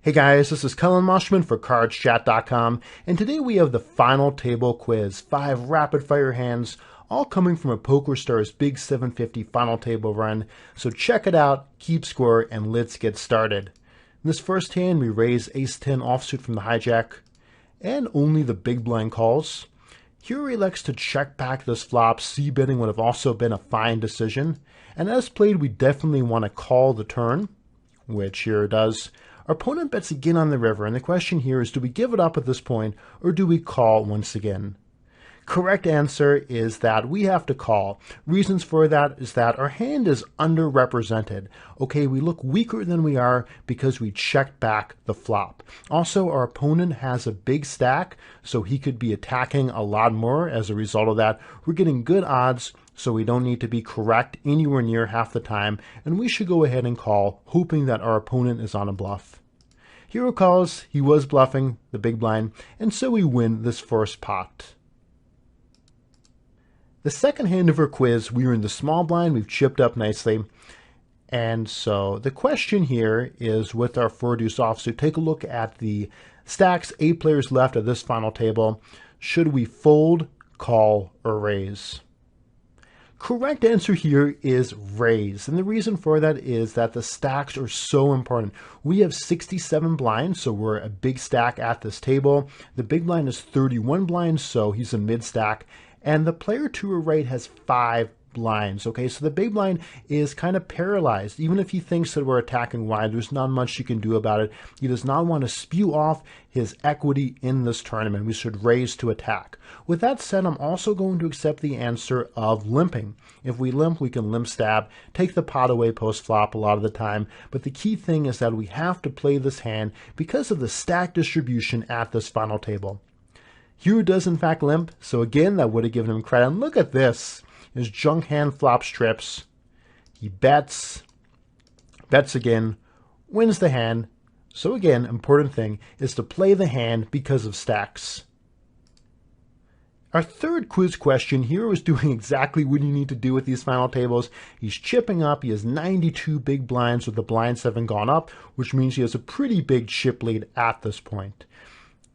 Hey guys, this is Collin Moshman for CardsChat.com, and today we have the final table quiz, 5 rapid-fire hands, all coming from a PokerStars Big 750 final table run. So check it out, keep score, and let's get started. In this first hand, we raise Ace-10 offsuit from the hijack, and only the big blind calls. Here he elects to check back this flop. C-betting would have also been a fine decision, and as played, we definitely want to call the turn, which here it does. Our opponent bets again on the river, and the question here is, do we give it up at this point, or do we call once again? Correct answer is that we have to call. Reasons for that is that our hand is underrepresented. Okay, we look weaker than we are because we checked back the flop. Also, our opponent has a big stack, so he could be attacking a lot more. As a result of that, we're getting good odds, so we don't need to be correct anywhere near half the time, and we should go ahead and call, hoping that our opponent is on a bluff. Hero calls, he was bluffing the big blind, and so we win this first pot. The second hand of our quiz, we are in the small blind, we've chipped up nicely, and so the question here is with our 4-deuce offsuit, take a look at the stacks, 8 players left at this final table. Should we fold, call, or raise? Correct answer here is raise, and the reason for that is that the stacks are so important. We have 67 blinds, so we're a big stack at this table. The big blind is 31 blinds, so he's a mid stack, and the player to our right has 5 blinds. Okay, so the big blind is kind of paralyzed. Even if he thinks that we're attacking wide, there's not much you can do about it. He does not want to spew off his equity in this tournament. We should raise to attack. With that said, I'm also going to accept the answer of limping. If we limp, we can limp stab, take the pot away post flop a lot of the time, but the key thing is that we have to play this hand because of the stack distribution at this final table. Hero does in fact limp, so again that would have given him credit. And look at this. His junk hand flop strips. He bets again, wins the hand. So again, important thing is to play the hand because of stacks. Our third quiz question here is doing exactly what you need to do with these final tables. He's chipping up. He has 92 big blinds with the blinds haven't gone up, which means he has a pretty big chip lead at this point.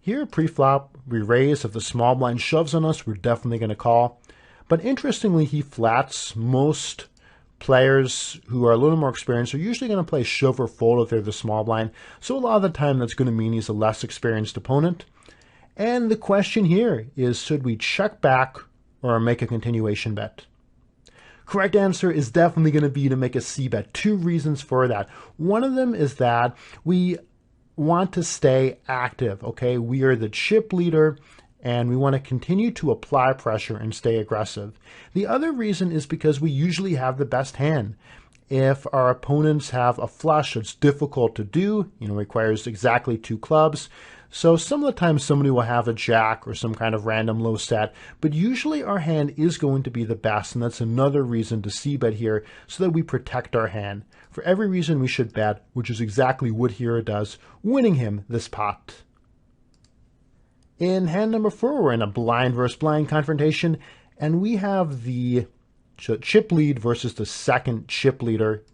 Here, pre-flop, we raise. If the small blind shoves on us, we're definitely going to call. But interestingly, he flats. Most players who are a little more experienced are usually going to play shove or fold if they're the small blind. So a lot of the time, that's going to mean he's a less experienced opponent. And the question here is, should we check back or make a continuation bet? Correct answer is definitely going to be to make a C bet. 2 reasons for that. One of them is that we want to stay active. Okay, we are the chip leader, and we want to continue to apply pressure and stay aggressive. The other reason is because we usually have the best hand. If our opponents have a flush, it's difficult to do, requires exactly 2 clubs. So some of the time somebody will have a jack or some kind of random low set, but usually our hand is going to be the best, and that's another reason to c-bet here so that we protect our hand. For every reason we should bet, which is exactly what Hero does, winning him this pot. In hand number 4, we're in a blind versus blind confrontation, and we have the chip lead versus the second chip leader.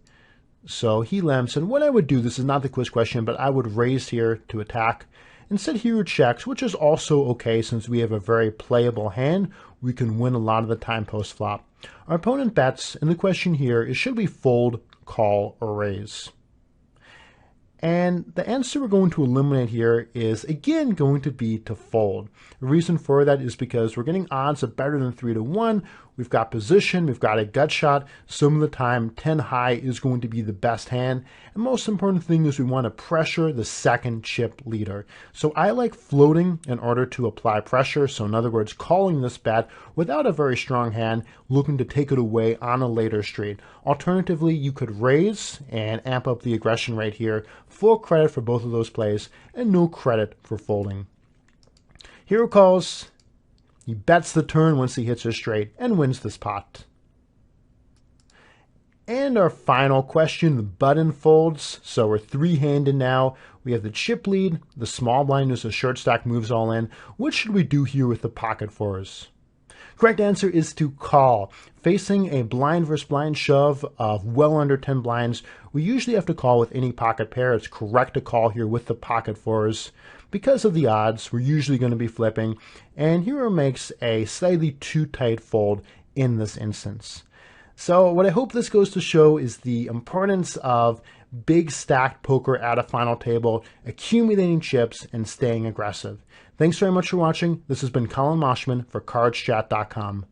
So he limps, and what I would do, this is not the quiz question, but I would raise here to attack. Instead, Hero checks, which is also okay since we have a very playable hand. We can win a lot of the time post flop. Our opponent bets, and the question here is, should we fold, call, or raise? And the answer we're going to eliminate here is, again, going to be to fold. The reason for that is because we're getting odds of better than 3 to 1. We've got position, we've got a gut shot. Some of the time, 10 high is going to be the best hand. And most important thing is we want to pressure the second chip leader. So I like floating in order to apply pressure. So in other words, calling this bet without a very strong hand, looking to take it away on a later street. Alternatively, you could raise and amp up the aggression rate here. Full credit for both of those plays and no credit for folding. Hero calls. He bets the turn once he hits a straight and wins this pot. And our final question, the button folds. So we're 3-handed now. We have the chip lead, the small blind is a short stack moves all in. What should we do here with the pocket fours? Correct answer is to call. Facing a blind versus blind shove of well under 10 blinds, we usually have to call with any pocket pair. It's correct to call here with the pocket fours. Because of the odds, we're usually going to be flipping, and hero makes a slightly too tight fold in this instance. So what I hope this goes to show is the importance of big stacked poker at a final table, accumulating chips, and staying aggressive. Thanks very much for watching. This has been Collin Moshman for CardsChat.com.